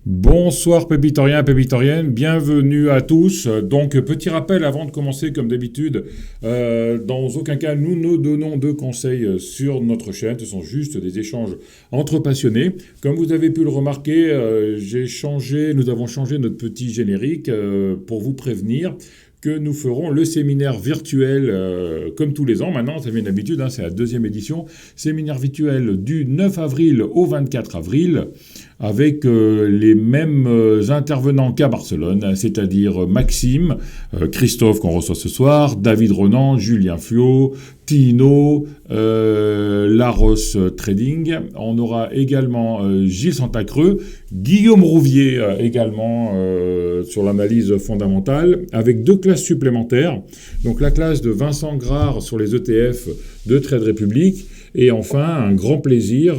Bonsoir pépitoriens et pépitoriennes, bienvenue à tous. Donc petit rappel avant de commencer comme d'habitude, dans aucun cas nous ne donnons de conseils sur notre chaîne, ce sont juste des échanges entre passionnés. Comme vous avez pu le remarquer, nous avons changé notre petit générique pour vous prévenir que nous ferons le séminaire virtuel comme tous les ans. Maintenant, ça devient une habitude, c'est la deuxième édition. Séminaire virtuel du 9 avril au 24 avril avec les mêmes intervenants qu'à Barcelone, c'est-à-dire Maxime, Christophe qu'on reçoit ce soir, David Ronan, Julien Fluot, Tino, Laros Trading. On aura également Gilles Santacreux, Guillaume Rouvier également sur l'analyse fondamentale, avec deux classes supplémentaires. Donc la classe de Vincent Grard sur les ETF de Trade Republic. Et enfin, un grand plaisir,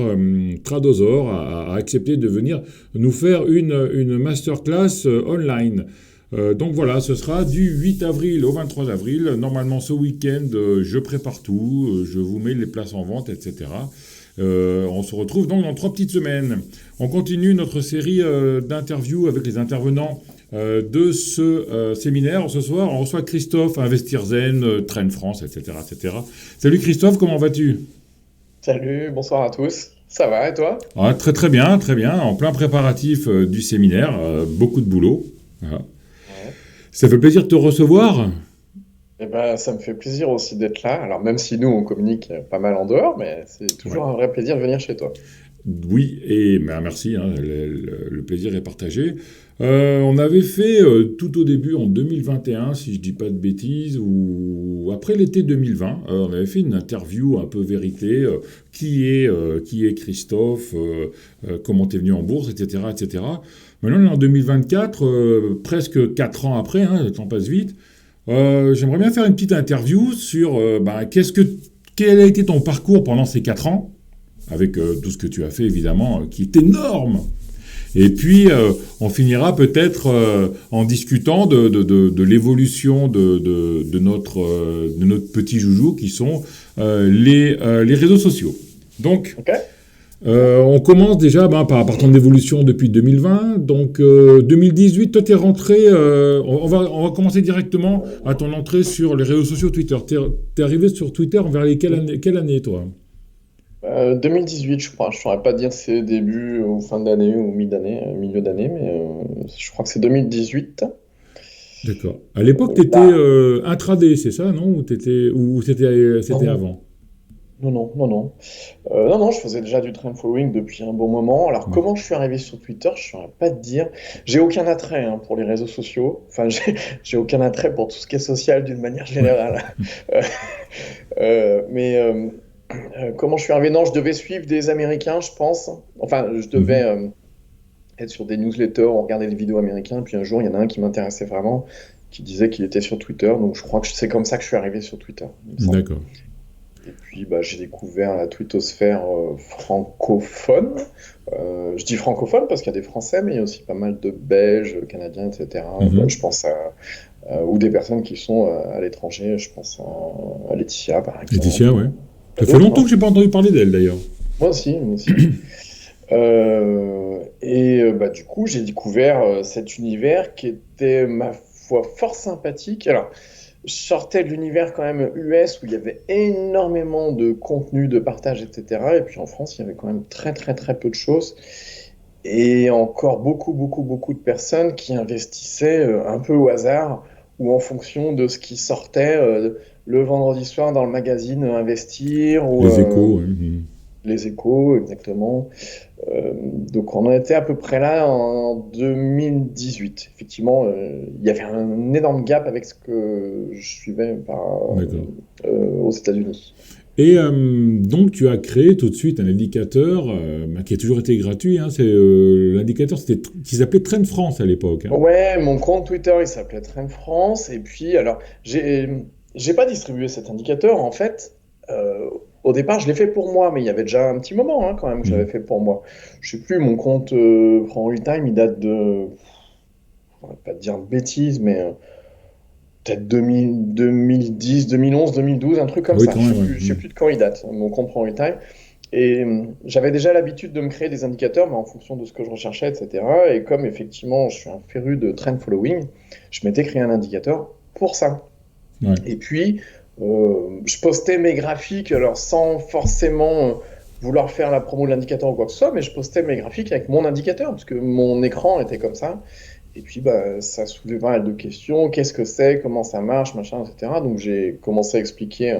Tradosor a accepté de venir nous faire une masterclass online. Donc voilà, ce sera du 8 avril au 23 avril. Normalement, ce week-end, je prépare tout, je vous mets les places en vente, etc. On se retrouve donc dans 3 petites semaines. On continue notre série d'interviews avec les intervenants de ce séminaire. Ce soir, on reçoit Christophe, Investir Zen, Trend France, etc., etc. Salut Christophe, comment vas-tu ? Salut, bonsoir à tous. Ça va et toi? Très très bien, très bien. En plein préparatif du séminaire, beaucoup de boulot. Voilà. Ouais. Ça fait plaisir de te recevoir. Eh ben, ça me fait plaisir aussi d'être là. Alors même si nous on communique pas mal en dehors, mais c'est Ouais. toujours un vrai plaisir de venir chez toi. Oui, et merci, le plaisir est partagé. On avait fait tout au début, en 2021, si je dis pas de bêtises, ou après l'été 2020, on avait fait une interview un peu vérité, qui est Christophe, comment t'es venu en bourse, etc., etc. Maintenant, on est en 2024, presque 4 ans après, le temps passe vite. J'aimerais bien faire une petite interview sur quel a été ton parcours pendant ces 4 ans avec tout ce que tu as fait évidemment, qui est énorme. Et puis, on finira peut-être en discutant de l'évolution de notre petit joujou, qui sont les réseaux sociaux. Donc, Ok? on commence déjà par ton évolution depuis 2020. Donc, 2018, toi, t'es rentré... on va commencer directement à ton entrée sur les réseaux sociaux Twitter. T'es arrivé sur Twitter vers quelle année, toi ? 2018, je crois. Je ne saurais pas dire si c'est début ou fin d'année ou milieu d'année, mais je crois que c'est 2018. D'accord. À l'époque, tu étais Là, intraday, c'est ça, non? Ou c'était non, avant? non, non, non, non. Non, non, je faisais déjà du trend following depuis un bon moment. Alors, Ouais. comment je suis arrivé sur Twitter, je ne saurais pas te dire. J'ai aucun attrait pour les réseaux sociaux. Enfin, j'ai aucun attrait pour tout ce qui est social d'une manière Ouais. générale. Euh, mais comment je suis arrivé? Non, je devais suivre des Américains, je pense. Enfin, je devais Mhm. être sur des newsletters, on regardait des vidéos américains. Puis un jour, il y en a un qui m'intéressait vraiment, qui disait qu'il était sur Twitter. Donc, je crois que c'est comme ça que je suis arrivé sur Twitter, il me semble. D'accord. Et puis, bah, j'ai découvert la twittosphère francophone. Je dis francophone parce qu'il y a des Français, mais il y a aussi pas mal de Belges, Canadiens, etc. Bah, Mhm. je pense ou des personnes qui sont à l'étranger. Je pense à Laetitia, par Laetitia, exemple. ouais. Il y Ça a fait d'autres, longtemps hein. que j'ai pas entendu parler d'elle, d'ailleurs. Moi aussi, moi aussi. Bah, du coup, j'ai découvert cet univers qui était, ma foi, fort sympathique. Alors, je sortais de l'univers quand même US où il y avait énormément de contenu, de partage, etc. Et puis en France, il y avait quand même très, très, très peu de choses. Et encore beaucoup, beaucoup, beaucoup de personnes qui investissaient un peu au hasard ou en fonction de ce qui sortait le vendredi soir dans le magazine Investir ou Les échos, ouais. Mhm. Les Échos, exactement. Donc on en était à peu près là en 2018. Effectivement, il y avait un énorme gap avec ce que je suivais D'accord. aux États-Unis. Et donc, tu as créé tout de suite un indicateur qui a toujours été gratuit. C'est l'indicateur qui s'appelait Trend France à l'époque. Ouais, mon compte Twitter, il s'appelait Trend France. Et puis, alors, j'ai pas distribué cet indicateur. En fait, au départ, je l'ai fait pour moi, mais il y avait déjà un petit moment quand même que j'avais Mhm. fait pour moi. Je sais plus, mon compte Prend Time, il date de, on va pas dire de bêtises, mais peut-être 2010, 2011, 2012, un truc Ah comme oui, ça. quand même, ouais. Je sais Mhm. plus de quand il date, mon compte Prend Time. Et j'avais déjà l'habitude de me créer des indicateurs en fonction de ce que je recherchais, etc. Et comme effectivement je suis un féru de trend following, je m'étais créé un indicateur pour ça. Ouais. Et puis, je postais mes graphiques, alors sans forcément vouloir faire la promo de l'indicateur ou quoi que ce soit, mais je postais mes graphiques avec mon indicateur, parce que mon écran était comme ça. Et puis, bah, ça soulevait pas mal de questions. Qu'est-ce que c'est? Comment ça marche? Machin, etc. Donc, j'ai commencé à expliquer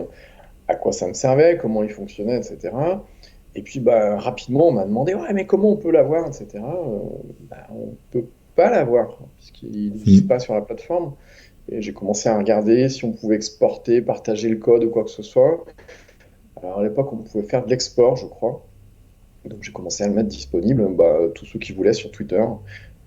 à quoi ça me servait, comment il fonctionnait, etc. Et puis, bah, rapidement, on m'a demandé, ouais, mais comment on peut l'avoir, etc. Bah, on peut pas l'avoir, puisqu'il n'existe pas Mhm. sur la plateforme. Et j'ai commencé à regarder si on pouvait exporter, partager le code ou quoi que ce soit. Alors à l'époque, on pouvait faire de l'export, je crois. Donc j'ai commencé à le mettre disponible. Bah, tous ceux qui voulaient sur Twitter,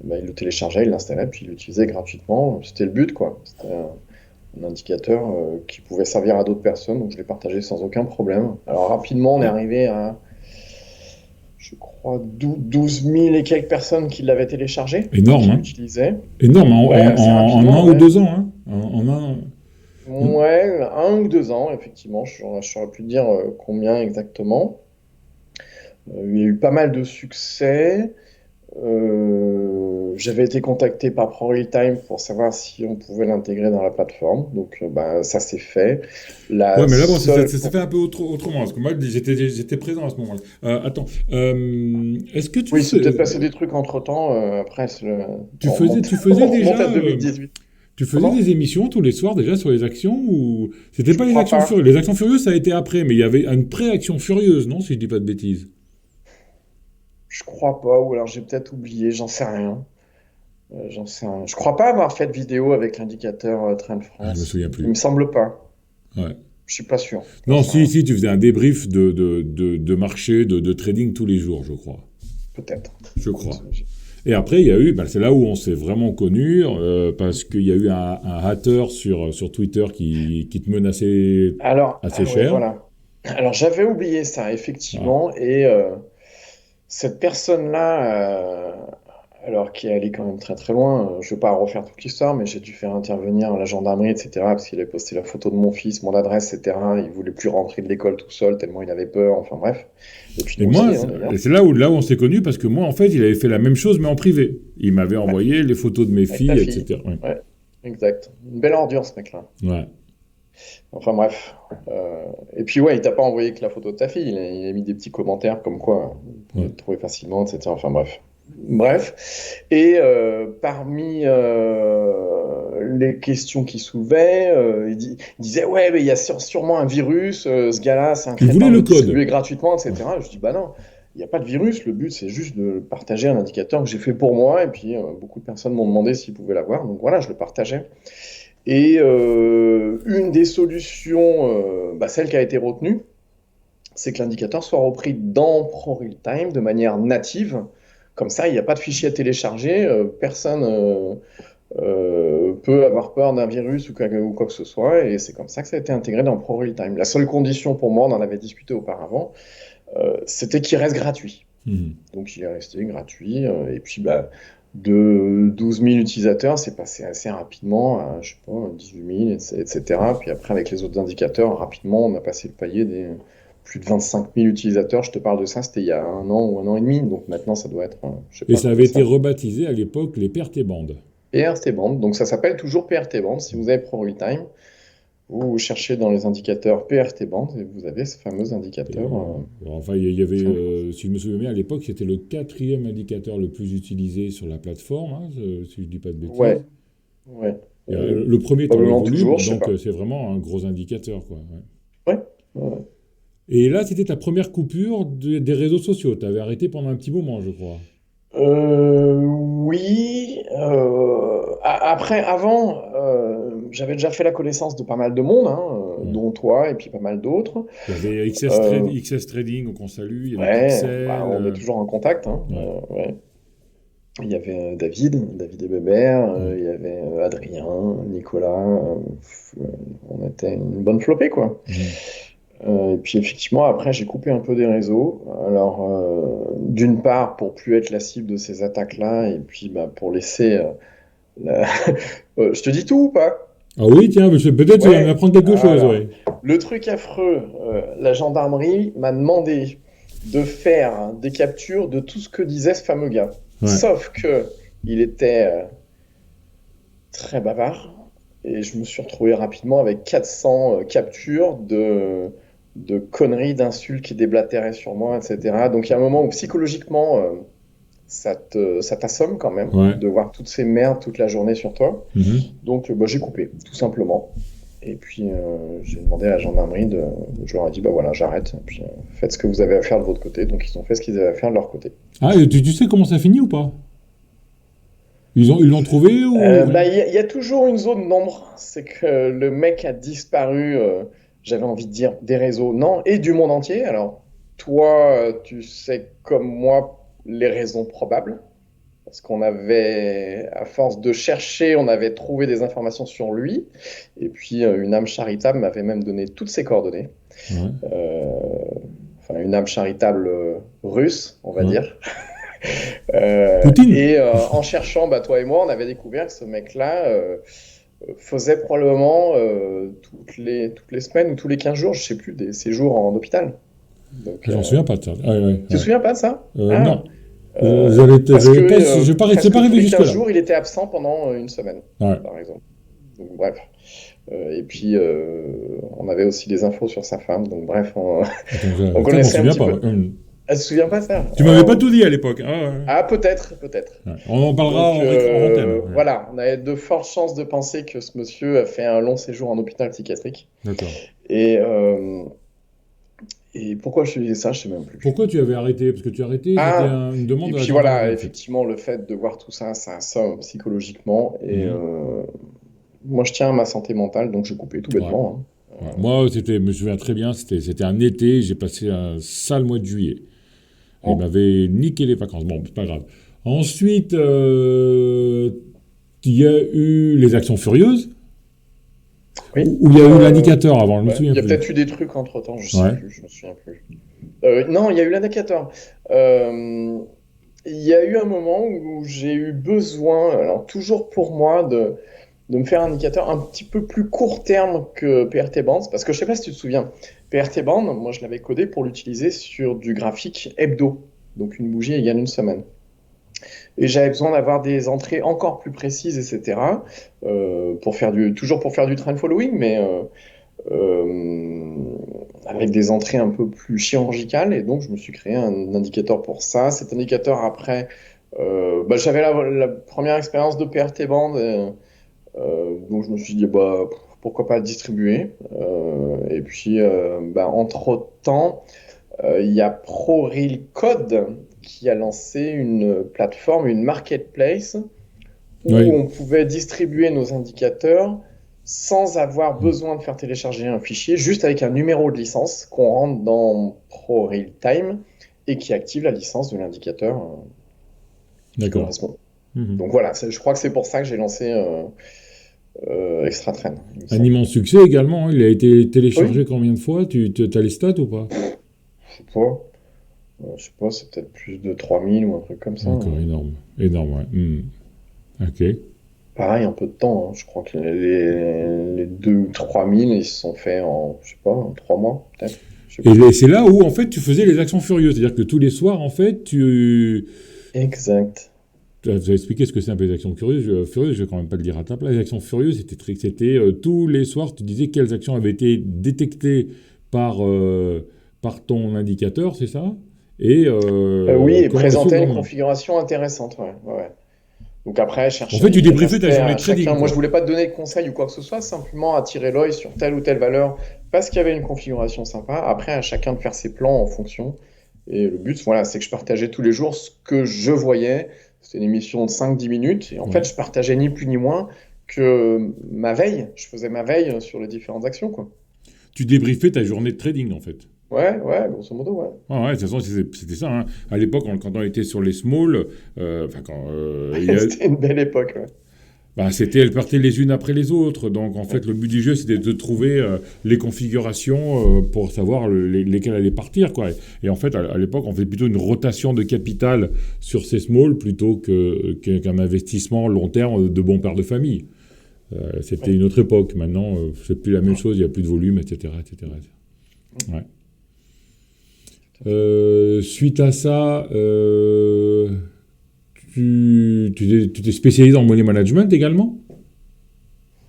bah, ils le téléchargeaient, ils l'installaient, puis ils l'utilisaient gratuitement. C'était le but, quoi. C'était un indicateur qui pouvait servir à d'autres personnes, donc je l'ai partagé sans aucun problème. Alors rapidement, on est Ouais. arrivé à, je crois, 12 000 et quelques personnes qui l'avaient téléchargé, Énorme, qui hein. l'utilisaient. Énorme, Ouais, assez en rapidement, un ou ouais. 2 ans, hein. En un... Ouais, 1 ou 2 ans, effectivement. Je saurais plus te dire combien exactement. Il y a eu pas mal de succès. J'avais été contacté par ProRealTime pour savoir si on pouvait l'intégrer dans la plateforme. Donc, bah, ça s'est fait. Ouais, La mais là, bon, seule... ça s'est fait un peu autrement, parce que moi, j'étais présent à ce moment-là. Attends, est-ce que Oui, c'est peut-être passé des trucs entre-temps. Après, on remonte, tu on faisais remonte à déjà, 2018. tu faisais des Comment? émissions tous les soirs déjà sur les actions ou c'était Je pas les crois actions furieuses? pas. Les actions furieuses, ça a été après, mais il y avait une pré-action furieuse, non, si je dis pas de bêtises. Je crois pas. Ou alors j'ai peut-être oublié. J'en sais rien. J'en sais rien. Je crois pas avoir fait de vidéo avec l'indicateur Trend Ah, je me France. souviens Il me plus. semble pas. Ouais. Je suis pas sûr. J'en Non, sais rien. si, tu faisais un débrief de marché, de trading tous les jours, je crois. Peut-être. Je Écoute, crois. Et après, il y a eu, bah, c'est là où on s'est vraiment connus, parce qu'il y a eu un hater sur Twitter qui te menaçait alors, assez ah ouais, cher. voilà. Alors, j'avais oublié ça, Ah. effectivement. Et cette personne-là, alors qui est allée quand même très très loin, je ne vais pas refaire toute l'histoire, mais j'ai dû faire intervenir la gendarmerie, etc., parce qu'il avait posté la photo de mon fils, mon adresse, etc. Il voulait plus rentrer de l'école tout seul, tellement il avait peur, enfin bref. Et puis Et nous moi, aussi, hein, d'ailleurs, c'est là où on s'est connus, parce que moi, en fait, il avait fait la même chose, mais en privé. Il m'avait ouais, envoyé les photos de mes avec ta filles, fille. etc. Ouais. Ouais, exact. Une belle ordure, ce mec-là. Ouais. Enfin bref. Et puis ouais, il t'a pas envoyé que la photo de ta fille, il a mis des petits commentaires comme quoi il pouvait Ouais. te trouver facilement, etc. Enfin bref. Bref. Et parmi les questions qu'il soulevait, il disait ouais, mais il y a sûrement un virus, ce gars-là, c'est un Il voulait crétin de le le distribuer code. gratuitement, Ouais. etc. Je dis bah non. Il n'y a pas de virus, le but c'est juste de partager un indicateur que j'ai fait pour moi et puis beaucoup de personnes m'ont demandé s'ils pouvaient l'avoir, donc voilà, je le partageais. Et une des solutions, bah, celle qui a été retenue, c'est que l'indicateur soit repris dans ProRealTime de manière native. Comme ça, il n'y a pas de fichier à télécharger, personne peut avoir peur d'un virus ou quoi que ce soit, et c'est comme ça que ça a été intégré dans ProRealTime. La seule condition pour moi, on en avait discuté auparavant, c'était qu'il reste gratuit. Mhm. Donc il est resté gratuit. Et puis bah, de 12 000 utilisateurs, c'est passé assez rapidement à, je sais pas, 18 000, etc. Puis après, avec les autres indicateurs, rapidement, on a passé le palier des plus de 25 000 utilisateurs. Je te parle de ça, c'était il y a 1 an ou 1 an et demi. Donc maintenant, ça doit être, je sais Et pas ça combien avait été ça. rebaptisé à l'époque les PRT bandes. PRT Band. Donc ça s'appelle toujours PRT Band. Si vous avez ProRealTime, vous cherchez dans les indicateurs PRT Band et vous avez ce fameux indicateur. Enfin, il y avait, Tiens. si je me souviens bien, à l'époque, c'était le quatrième indicateur le plus utilisé sur la plateforme, hein, si je dis pas de bêtises. Ouais, ouais. Le premier étant le Probablement toujours, volume, je sais donc pas. c'est vraiment un gros indicateur, quoi. Ouais. Ouais. Ouais. Et là, c'était ta première coupure des réseaux sociaux. Tu avais arrêté pendant un petit moment, je crois. Oui. Après, avant, j'avais déjà fait la connaissance de pas mal de monde, hein, Ouais. dont toi et puis pas mal d'autres. Il y avait Euh, XS Trading, qu'on salue. Il y avait ouais, bah, Pixel. on est toujours en contact, hein, Ouais. ouais. Il y avait David et Bébert, Ouais. il y avait Adrien, Nicolas. On était une bonne flopée, quoi. Mhm. Et puis effectivement, après, j'ai coupé un peu des réseaux. Alors, d'une part, pour plus être la cible de ces attaques-là, et puis bah, pour laisser la- je te dis tout ou pas? Ah oui, tiens, peut-être tu vas Ouais. m'apprendre quelque chose, Alors, ouais. le truc affreux, la gendarmerie m'a demandé de faire des captures de tout ce que disait ce fameux gars. Ouais. Sauf que il était très bavard et je me suis retrouvé rapidement avec 400 captures de conneries, d'insultes qui déblatéraient sur moi, etc. Donc il y a un moment où psychologiquement, ça t'assomme quand même Ouais. de voir toutes ces merdes toute la journée sur toi. Mhm. Donc j'ai coupé, tout simplement. Et puis j'ai demandé à la gendarmerie, je leur ai dit, bah voilà, j'arrête. Et puis faites ce que vous avez à faire de votre côté. Donc ils ont fait ce qu'ils avaient à faire de leur côté. Ah, et tu sais comment ça finit ou pas? Ils l'ont trouvé ou... Bah, y a toujours une zone d'ombre. C'est que le mec a disparu, j'avais envie de dire, des réseaux, non, et du monde entier. Alors, toi, tu sais comme moi les raisons probables. Parce qu'on avait, à force de chercher, on avait trouvé des informations sur lui. Et puis, une âme charitable m'avait même donné toutes ses coordonnées. Ouais. Euh, enfin, une âme charitable russe, on va Ouais. dire. Poutine? Et en cherchant, bah, toi et moi, on avait découvert que ce mec-là faisait probablement toutes les semaines ou tous les 15 jours, je sais plus, des séjours en hôpital. Donc, J'en souviens pas de ça. Ah, ouais, tu te ouais. souviens pas de ça? Non. Ah, parce que C'est pas presque tous arrivé les 15 jusque-là. jours, il était absent pendant une semaine, Ouais. par exemple. Donc, bref. Et puis, on avait aussi des infos sur sa femme. Donc, bref, on Attends, on ça, je m'en connaissait un souviens petit pas. peu. Elle se souvient pas ça? Tu m'avais pas tout dit à l'époque. Ah, ouais. Ah, peut-être, peut-être. Ouais. On en parlera Donc en antenne. Ouais. voilà, on avait de fortes chances de penser que ce monsieur a fait un long séjour en hôpital psychiatrique. D'accord. Et, euh, et pourquoi je te disais ça, je sais même plus. Pourquoi tu avais arrêté? Parce que tu as arrêté, c'était Ah, une demande et de la puis voilà, gendarmerie, en fait. effectivement, le fait de voir tout ça, ça assomme psychologiquement. Et Mhm. moi, je tiens à ma santé mentale, donc j'ai coupé tout Ouais. bêtement, hein. Ouais. Moi, je me souviens très bien, c'était un été, j'ai passé un sale mois de juillet. Il Oh, m'avait niqué les vacances. Bon, c'est pas grave. Ensuite, il y a eu les Actions Furieuses, oui. où il y a eu Euh, l'indicateur avant, je me ouais. souviens Il y a plus. peut-être eu des trucs entre-temps, je sais Ouais. plus, je me souviens plus. Non, il y a eu l'indicateur. Euh, Il y a eu un moment où j'ai eu besoin, alors toujours pour moi, de me faire un indicateur un petit peu plus court terme que PRT Bands, parce que je sais pas si tu te souviens, PRT Band, moi je l'avais codé pour l'utiliser sur du graphique hebdo, donc une bougie égale une semaine. Et j'avais besoin d'avoir des entrées encore plus précises, etc., toujours pour faire du trend following, mais euh, avec des entrées un peu plus chirurgicales. Et donc, je me suis créé un indicateur pour ça. Cet indicateur, après, bah, j'avais la première expérience de PRT Band, donc je me suis dit, bah, pourquoi pas le distribuer. Et puis, bah, entre-temps, il y a ProReal Code qui a lancé une plateforme, une marketplace, où Oui. on pouvait distribuer nos indicateurs sans avoir besoin de faire télécharger un fichier, juste avec un numéro de licence qu'on rentre dans ProRealTime et qui active la licence de l'indicateur qui D'accord. correspond. Mhm. Donc voilà, je crois que c'est pour ça que j'ai lancé Extra Train, il me Un semble. immense succès également, hein. Il a été téléchargé Oui, combien de fois? Tu as les stats ou pas? je sais pas, c'est peut-être plus de 3000 ou un truc comme ça, D'accord, hein. énorme. Énorme, ouais. Mhm. Ok. Pareil, un peu de temps, hein. Je crois que les 2 ou 3000, ils se sont faits en, je sais pas, en 3 mois, peut-être. Je sais Et plus. c'est là où, en fait, tu faisais les actions furieuses. C'est-à-dire que tous les soirs, en fait, Exact. tu as expliqué ce que c'est un peu les actions furieuses, je vais quand même pas le dire à ta place. Les actions furieuses, c'était tous les soirs, tu disais quelles actions avaient été détectées par ton indicateur, c'est ça? Et Oui, et comment les sauts le présenter une lendemain. configuration intéressante, ouais, ouais, ouais. Donc après, En chercher fait, tu les débriefais ta aspects journée à de trading, chacun. Moi, je quoi. voulais pas te donner de conseils ou quoi que ce soit, simplement attirer l'œil sur telle ou telle valeur parce qu'il y avait une configuration sympa. Après, à chacun de faire ses plans en fonction. Et le but, voilà, c'est que je partageais tous les jours ce que je voyais. C'était une émission de 5-10 minutes. Et en fait, Ouais. je partageais ni plus ni moins que ma veille. Je faisais ma veille sur les différentes actions, quoi. Tu débriefais ta journée de trading, en fait. Ouais, ouais, grosso modo, ouais. Ah ouais, de toute façon, c'était ça, hein. À l'époque, quand on était sur les small, enfin, il y a, C'était une belle époque, ouais. bah, elles partaient les unes après les autres. Donc, en fait, le but du jeu, c'était de trouver les configurations pour savoir lesquelles allaient partir, quoi. Et en fait, à l'époque, on faisait plutôt une rotation de capital sur ces small plutôt qu'un investissement long terme de bon père de famille. C'était Ouais. une autre époque. Maintenant, c'est plus la même chose, il n'y a plus de volume, etc., etc. Ouais. Suite à ça, tu t'es spécialisé en money management également?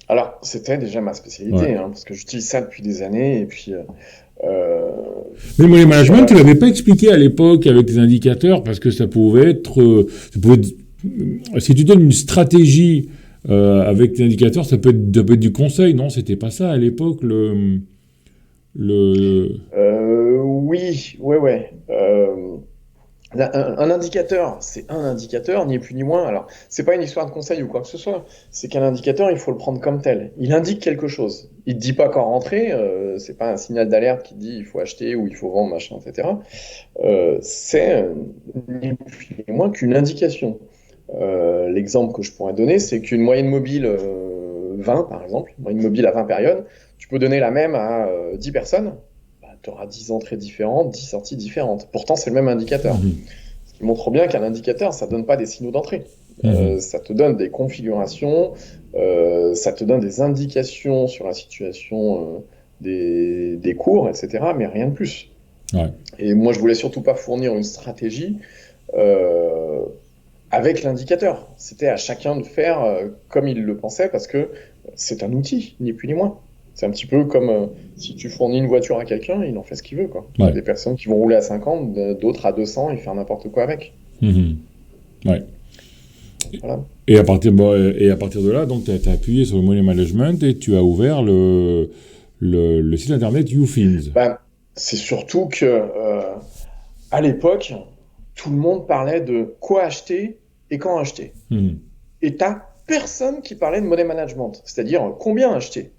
Alors, c'était déjà ma Ouais. spécialité, hein, parce que j'utilise ça depuis des années, et puis euh, Mais le money sur management, la... tu l'avais pas expliqué à l'époque avec les indicateurs parce que si tu donnes une stratégie avec les indicateurs, ça peut être du conseil, non? C'était pas ça à l'époque le. Oui, ouais, ouais. Un indicateur, c'est un indicateur, ni plus ni moins. Alors, c'est pas une histoire de conseil ou quoi que ce soit. C'est qu'un indicateur, il faut le prendre comme tel. Il indique quelque chose. Il te dit pas quand rentrer. C'est pas un signal d'alerte qui dit il faut acheter ou il faut vendre, machin, etc. C'est ni plus ni moins qu'une indication. L'exemple que je pourrais donner, c'est qu'une moyenne mobile 20, par exemple, une moyenne mobile à 20 périodes, tu peux donner la même à 10 personnes. Bah, tu auras 10 entrées différentes, 10 sorties différentes. Pourtant, c'est le même indicateur. Mhm. Ce qui montre bien qu'un indicateur, ça ne donne pas des signaux d'entrée. Mhm. Ça te donne des configurations, ça te donne des indications sur la situation des cours, etc., mais rien de plus. Ouais. Et moi, je voulais surtout pas fournir une stratégie euh, avec l'indicateur. C'était à chacun de faire comme il le pensait, parce que c'est un outil, ni plus ni moins. C'est un petit peu comme si tu fournis une voiture à quelqu'un, il en fait ce qu'il veut, quoi. Il y a Ouais. des personnes qui vont rouler à 50, d'autres à 200 et faire n'importe quoi avec. Mhm. Ouais. Voilà. Et à partir de là, donc, tu as appuyé sur le money management et tu as ouvert le site internet YouFins. Ben, c'est surtout que à l'époque, tout le monde parlait de quoi acheter et quand acheter. Mhm. Et t'as personne qui parlait de money management, c'est-à-dire combien acheter.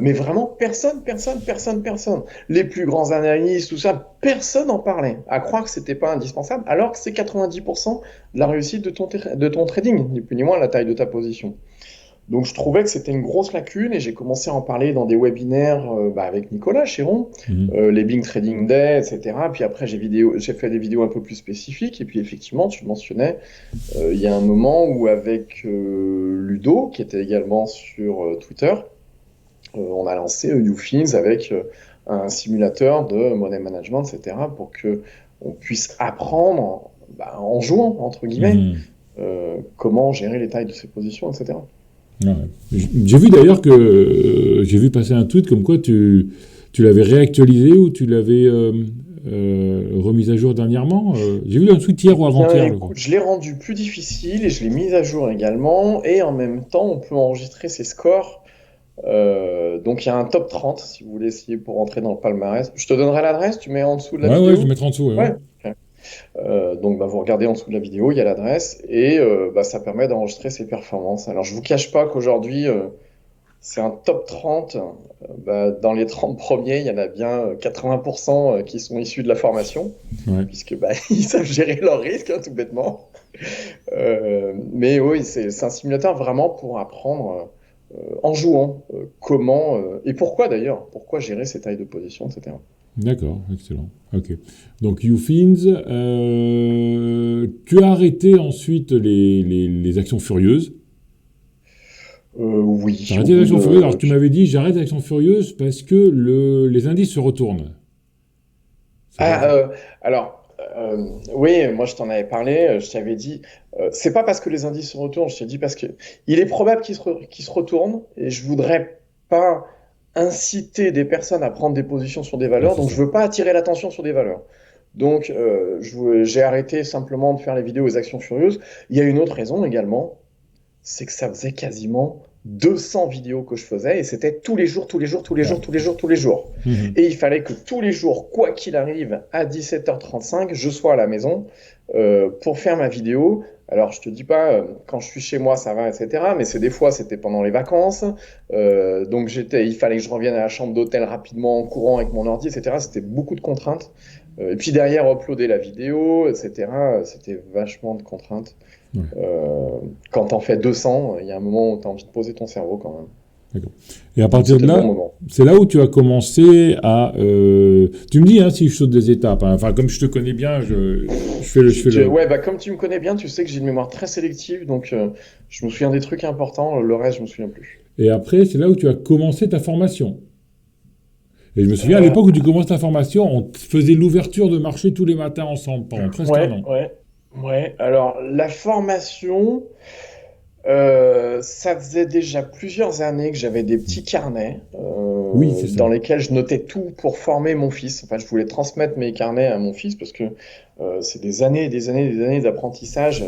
Mais vraiment, personne, personne, personne, personne. Les plus grands analystes, tout ça, personne n'en parlait. À croire que c'était pas indispensable, alors que c'est 90% de la réussite de ton trading, ni plus ni moins la taille de ta position. Donc je trouvais que c'était une grosse lacune et j'ai commencé à en parler dans des webinaires avec Nicolas Chéron, Mhm. les Bing Trading Day, etc. Puis après j'ai fait des vidéos un peu plus spécifiques et puis effectivement tu le mentionnais, il y a un moment où avec Ludo, qui était également sur Twitter, on a lancé YouFins avec un simulateur de money management, etc. pour que on puisse apprendre en jouant, entre guillemets, Mhm. comment gérer les tailles de ses positions, etc. Ouais. J'ai vu d'ailleurs que j'ai vu passer un tweet comme quoi tu l'avais réactualisé ou tu l'avais remis à jour dernièrement. J'ai vu un tweet hier ou Bien, avant-hier, je crois. écoute, je l'ai rendu plus difficile et je l'ai mis à jour également. Et en même temps, on peut enregistrer ses scores. Donc il y a un top 30 si vous voulez essayer pour rentrer dans le palmarès. Je te donnerai l'adresse, tu mets en dessous de la Ouais, ouais, je vais vidéo. mettre en dessous. Ouais, ouais. Ouais. Ok. Donc vous regardez en dessous de la vidéo, il y a l'adresse et ça permet d'enregistrer ses performances. Alors je vous cache pas qu'aujourd'hui, c'est un top 30. Dans les 30 premiers, il y en a bien 80% qui sont issus de la formation, Ouais. puisque ils savent gérer leurs risques, hein, tout bêtement. Mais oui, c'est un simulateur vraiment pour apprendre en jouant comment et pourquoi d'ailleurs, pourquoi gérer ces tailles de position, etc. D'accord, excellent. Ok. Donc YouFins, tu as arrêté ensuite les actions furieuses. Tu as Oui, au arrêté les bout actions furieuses. Alors de... tu m'avais dit j'arrête les actions furieuses parce que les indices se retournent. C'est bien Ah, ça. oui, moi je t'en avais parlé, je t'avais dit, c'est pas parce que les indices se retournent, je t'ai dit parce que il est probable qu'ils se retournent et je voudrais pas inciter des personnes à prendre des positions sur des Ouais, valeurs, c'est donc ça. je veux pas attirer l'attention sur des valeurs. Donc j'ai arrêté simplement de faire les vidéos aux actions furieuses. Il y a une autre raison également, c'est que ça faisait quasiment 200 vidéos que je faisais et c'était tous les jours, tous les jours, tous les Ouais. jours, tous les jours, tous les jours. Mhm. Et il fallait que tous les jours, quoi qu'il arrive, à 17h35, je sois à la maison pour faire ma vidéo. Alors, je te dis pas, quand je suis chez moi, ça va, etc. Mais c'est des fois, c'était pendant les vacances. Donc, il fallait que je revienne à la chambre d'hôtel rapidement, en courant avec mon ordi, etc. C'était beaucoup de contraintes. Et puis derrière, uploader la vidéo, etc. C'était vachement de contraintes. Ouais. Euh, Quand t'en fais 200, il y a un moment où t'as envie de poser ton cerveau quand même. D'accord. Et à Donc partir de c'était le bon là, moment. c'est là où tu as commencé à. Tu me dis hein, si je saute des étapes. Hein. Enfin, comme je te connais bien, je fais le. Ouais, comme tu me connais bien, tu sais que j'ai une mémoire très sélective, donc je me souviens des trucs importants, le reste, je me souviens plus. Et après, c'est là où tu as commencé ta formation. Et je me souviens, à l'époque où tu commences ta formation, on faisait l'ouverture de marché tous les matins ensemble pendant presque un Ouais, an. ouais, ouais. Alors, la formation, ça faisait déjà plusieurs années que j'avais des petits carnets Oui, c'est dans ça. lesquels je notais tout pour former mon fils. Enfin, je voulais transmettre mes carnets à mon fils parce que c'est des années, et des années, et des années d'apprentissage.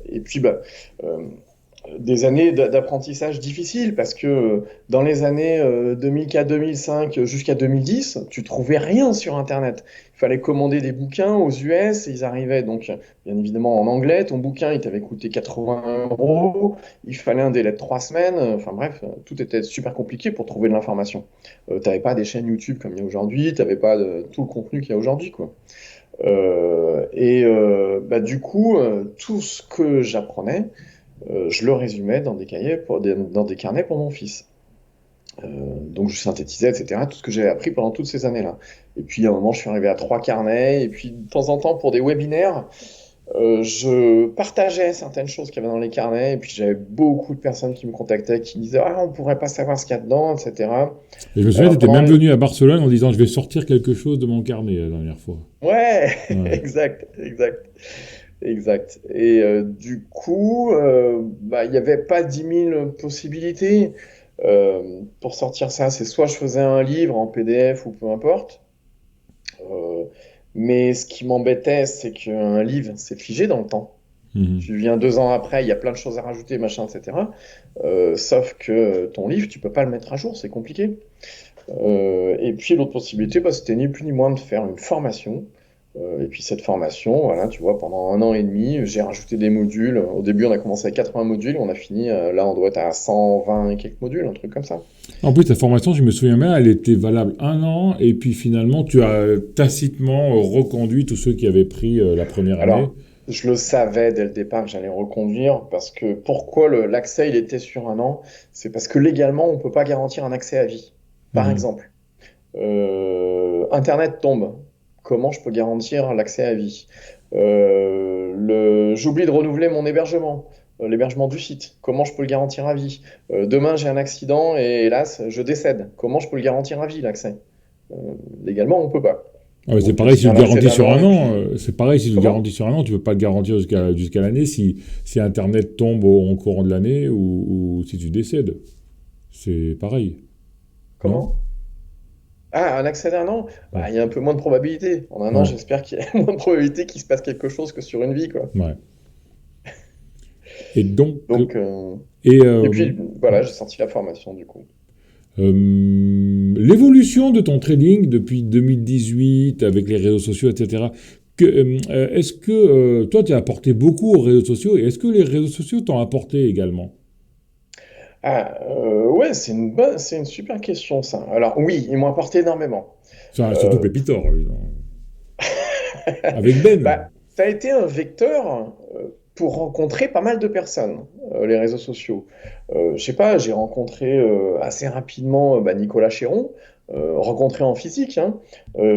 Et puis, bah, euh, des années d'apprentissage difficiles parce que dans les années 2004-2005 jusqu'à 2010, tu trouvais rien sur Internet. Il fallait commander des bouquins aux US et ils arrivaient donc bien évidemment en anglais. Ton bouquin, il t'avait coûté 80 euros. Il fallait un délai de 3 semaines. Enfin bref, tout était super compliqué pour trouver de l'information. Tu n'avais pas des chaînes YouTube comme il y a aujourd'hui. Tu n'avais pas tout le contenu qu'il y a aujourd'hui, quoi. Bah, du coup, tout ce que j'apprenais, je le résumais dans des cahiers, dans des carnets pour mon fils. Donc je synthétisais, etc., tout ce que j'avais appris pendant toutes ces années-là. Et puis à un moment, je suis arrivé à 3 carnets, et puis de temps en temps, pour des webinaires, je partageais certaines choses qu'il y avait dans les carnets, et puis j'avais beaucoup de personnes qui me contactaient, qui disaient «Ah, on pourrait pas savoir ce qu'il y a dedans, etc.» Et je me souviens, tu Alors étais pendant même les... venu à Barcelone en disant je vais sortir quelque chose de mon carnet la dernière fois. Ouais, Ouais. exact, exact. Exact. Et du coup, bah, il n'y avait pas 10 000 possibilités pour sortir ça. C'est soit je faisais un livre en PDF ou peu importe. Euh, mais ce qui m'embêtait, c'est qu'un livre, c'est figé dans le temps. Mhm. Tu viens 2 ans après, il y a plein de choses à rajouter, machin, etc. Sauf que ton livre, tu peux pas le mettre à jour, c'est compliqué. Et puis l'autre possibilité, bah, c'était ni plus ni moins de faire une formation. Et puis cette formation, voilà, tu vois, pendant 1 an et demi, j'ai rajouté des modules. Au début, on a commencé avec 80 modules, on a fini, là, on doit être à 120 et quelques modules, un truc comme ça. En plus, ta formation, je me souviens bien, elle était valable un an, et puis finalement, tu as tacitement reconduit tous ceux qui avaient pris la première année. Alors, je le savais dès le départ que j'allais reconduire, parce que pourquoi l'accès, il était sur 1 an? C'est parce que légalement, on ne peut pas garantir un accès à vie. Par Mhm. exemple, Internet tombe. Comment je peux garantir l'accès à vie? J'oublie de renouveler mon hébergement, l'hébergement du site. Comment je peux le garantir à vie? Demain, j'ai un accident et hélas, je décède. Comment je peux le garantir à vie, l'accès? Euh, Légalement, on peut pas. Ah, mais c'est Donc, pareil si c'est tu le un accès garantis d'un sur an un et an. puis... C'est pareil si tu le Comment? garantis sur un an, tu peux pas le garantir jusqu'à l'année si Internet tombe au courant de l'année ou si tu décèdes. C'est pareil, non? Comment? Ah, un accès d'un an? Ouais. Bah, il y a un peu moins de probabilité. En 1 an, Ouais. j'espère qu'il y a moins de probabilité qu'il se passe quelque chose que sur une vie, quoi. Ouais. Et donc, Donc, et et puis, voilà, j'ai sorti la formation, du coup. l'évolution de ton trading depuis 2018 avec les réseaux sociaux, etc. Est-ce que toi, tu as apporté beaucoup aux réseaux sociaux et est-ce que les réseaux sociaux t'ont apporté également? Ah, ouais, c'est une super question, ça. Alors, oui, ils m'ont apporté énormément. Enfin, surtout Euh, Pépitor, évidemment. Avec Ben. Bah, ça a été un vecteur pour rencontrer pas mal de personnes, les réseaux sociaux. Je sais pas, j'ai rencontré assez rapidement bah, Nicolas Chéron, rencontré en physique, hein.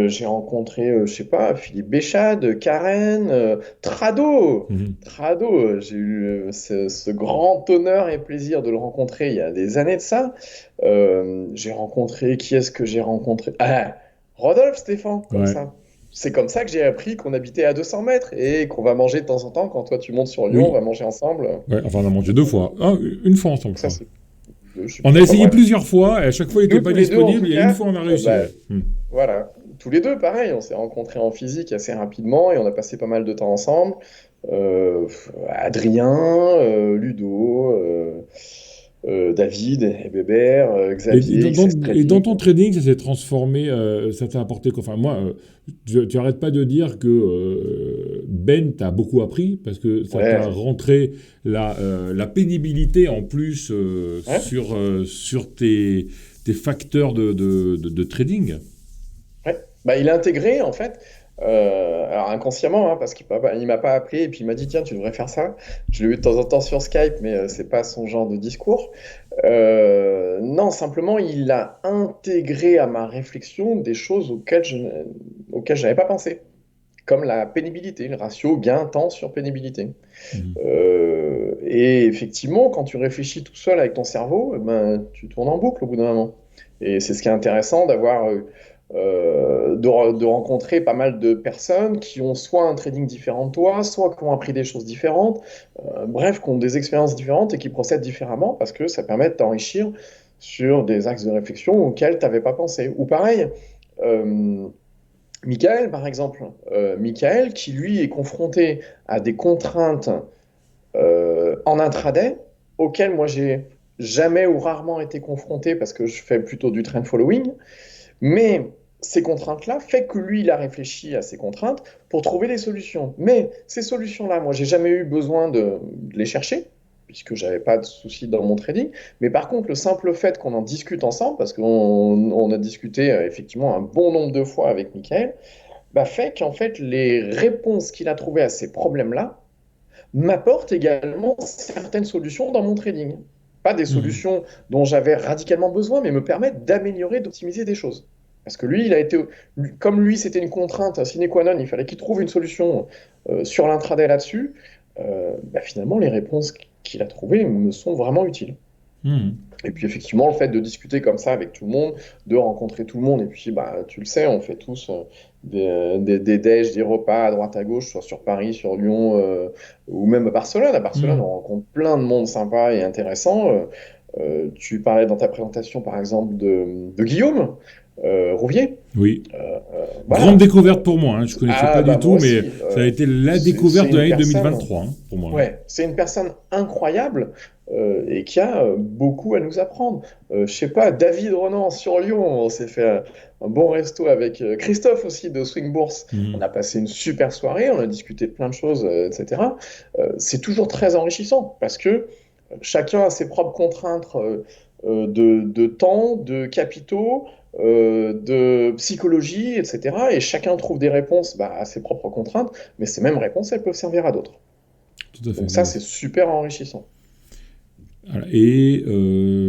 J'ai rencontré, je sais pas, Philippe Béchade, Karen, Trado. Mhm. Trado, j'ai eu ce grand honneur et plaisir de le rencontrer il y a des années de ça. J'ai rencontré, qui est-ce que j'ai rencontré? Ah, Rodolphe Stéphan, comme Ouais. ça. C'est comme ça que j'ai appris qu'on habitait à 200 mètres et qu'on va manger de temps en temps. Quand toi tu montes sur Lyon, on va Oui. manger ensemble. Ouais. Enfin, on a mangé deux fois. Ah, une fois ensemble, je Ça, crois. c'est je sais On plus. a Enfin essayé bref. plusieurs fois et à chaque fois, il n'était Nous, pas tous les deux, en disponible tout et une cas, fois, on a réussi. bah, Ouais. Hmm. voilà. Tous les deux, pareil, on s'est rencontrés en physique assez rapidement et on a passé pas mal de temps ensemble. Adrien, Ludo, David, et Bébert, Xavier, XS Et dans Trading. ton trading, ça s'est transformé, ça t'a apporté quoi? Enfin, moi, tu arrêtes pas de dire que Ben t'a beaucoup appris parce que ça t'a Ouais, rentré la pénibilité en plus ouais, sur tes facteurs de trading. ouais. Bah, il a intégré, en fait, alors inconsciemment, hein, parce il m'a pas appelé et puis il m'a dit, tiens, tu devrais faire ça. Je l'ai eu de temps en temps sur Skype, mais c'est pas son genre de discours. Non, simplement, il a intégré à ma réflexion des choses auxquelles je n'avais pas pensé, comme la pénibilité, le ratio gain-temps sur pénibilité. Mhm. Et effectivement, quand tu réfléchis tout seul avec ton cerveau, eh ben, tu tournes en boucle au bout d'un moment. Et c'est ce qui est intéressant d'avoir de rencontrer pas mal de personnes qui ont soit un trading différent de toi, soit qui ont appris des choses différentes, bref, qui ont des expériences différentes et qui procèdent différemment parce que ça permet de t'enrichir sur des axes de réflexion auxquels tu n'avais pas pensé. Ou pareil, euh, Michael, par exemple, Michael qui lui est confronté à des contraintes en intraday auxquelles moi j'ai jamais ou rarement été confronté parce que je fais plutôt du trend following. Mais ces contraintes-là fait que lui, il a réfléchi à ces contraintes pour trouver des solutions. Mais ces solutions-là, moi, j'ai jamais eu besoin de les chercher, puisque j'avais pas de soucis dans mon trading. Mais par contre, le simple fait qu'on en discute ensemble, parce qu'on a discuté effectivement un bon nombre de fois avec Michael, bah, fait qu'en fait, les réponses qu'il a trouvées à ces problèmes-là m'apportent également certaines solutions dans mon trading. Pas des Mhm. solutions dont j'avais radicalement besoin, mais me permettent d'améliorer, d'optimiser des choses. Parce que lui, comme lui, c'était une contrainte sine qua non, il fallait qu'il trouve une solution sur l'intraday là-dessus. Bah, finalement, les réponses qu'il a trouvées me sont vraiment utiles. Mhm. Et puis effectivement, le fait de discuter comme ça avec tout le monde, de rencontrer tout le monde, et puis bah, tu le sais, on fait tous des déj, des repas à droite à gauche, soit sur Paris, sur Lyon, ou même à Barcelone. À Barcelone, on Mhm. rencontre plein de monde sympa et intéressant. Tu parlais dans ta présentation, par exemple, de Guillaume Rouvier. Oui. Grande Voilà. découverte pour moi, hein. Je connaissais Ah pas bah du moi tout, mais aussi. ça a été la C'est découverte de une l'année personne. 2023, hein, pour moi. Ouais, c'est une personne incroyable et qui a beaucoup à nous apprendre. Je sais pas, David Ronan sur Lyon, on s'est fait un bon resto avec Christophe aussi de Swing Bourse. On a Mhm. passé une super soirée, on a discuté de plein de choses, etc. C'est toujours très enrichissant parce que chacun a ses propres contraintes de temps, de capitaux, de psychologie, etc. Et chacun trouve des réponses bah, à ses propres contraintes, mais ces mêmes réponses, elles peuvent servir à d'autres. Tout à fait, Donc tout ça, à c'est fait. super enrichissant. Voilà. Et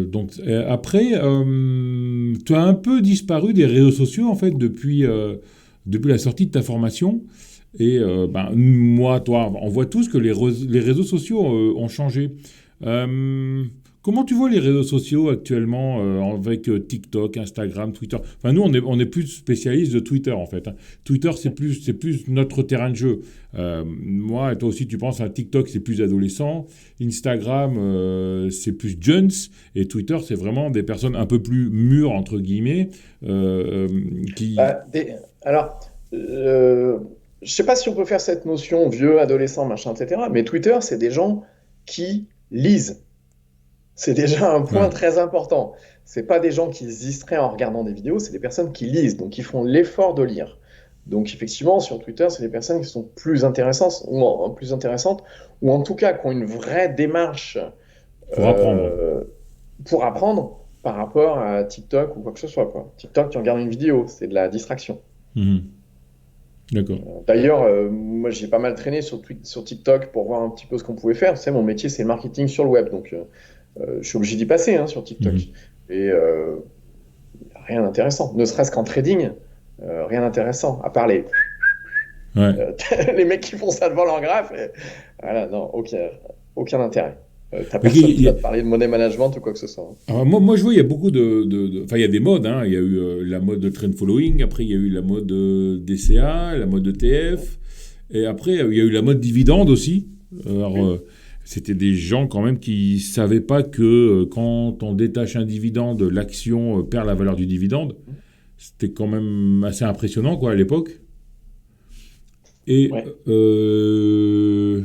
donc après, tu as un peu disparu des réseaux sociaux en fait depuis la sortie de ta formation. Et ben, moi, toi, on voit tous que les réseaux sociaux ont changé. Euh, Comment tu vois les réseaux sociaux actuellement avec TikTok, Instagram, Twitter? Enfin, nous, on est plus spécialistes de Twitter en fait, hein. Twitter, c'est plus notre terrain de jeu. Moi, et toi aussi, tu penses à TikTok, c'est plus adolescent. Instagram, c'est plus jeunes. Et Twitter, c'est vraiment des personnes un peu plus mûres, entre guillemets, qui... Alors, euh, je sais pas si on peut faire cette notion vieux, adolescent, machin, etc. Mais Twitter, c'est des gens qui lisent. C'est déjà un point Ouais. très important. C'est pas des gens qui se distraient en regardant des vidéos, c'est des personnes qui lisent, donc qui font l'effort de lire. Donc effectivement, sur Twitter, c'est des personnes qui sont plus intéressantes, plus intéressantes, ou en tout cas qui ont une vraie démarche Pour apprendre. euh, pour apprendre par rapport à TikTok ou quoi que ce soit, quoi. TikTok, tu regardes une vidéo, c'est de la distraction. Mhm. D'accord. D'ailleurs, moi j'ai pas mal traîné sur TikTok pour voir un petit peu ce qu'on pouvait faire. Tu sais, mon métier c'est le marketing sur le web, donc je suis obligé d'y passer hein, sur TikTok. Mhm. Et rien d'intéressant, ne serait-ce qu'en trading, rien d'intéressant, à part Ouais. euh, les mecs qui font ça devant leur graphe. Et, voilà, non, aucun intérêt. T'as Mais personne qui va te parler de money management ou quoi que ce soit, hein. alors, moi, je vois, il y a beaucoup enfin, il y a des modes, hein. Il y a eu la mode de trend following, après, il y a eu la mode DCA, la mode ETF, et après, il y a eu la mode dividende aussi. Alors, Oui. c'était des gens quand même qui savaient pas que quand on détache un dividende, l'action perd la valeur du dividende. C'était quand même assez impressionnant, quoi, à l'époque. Et Ouais. euh,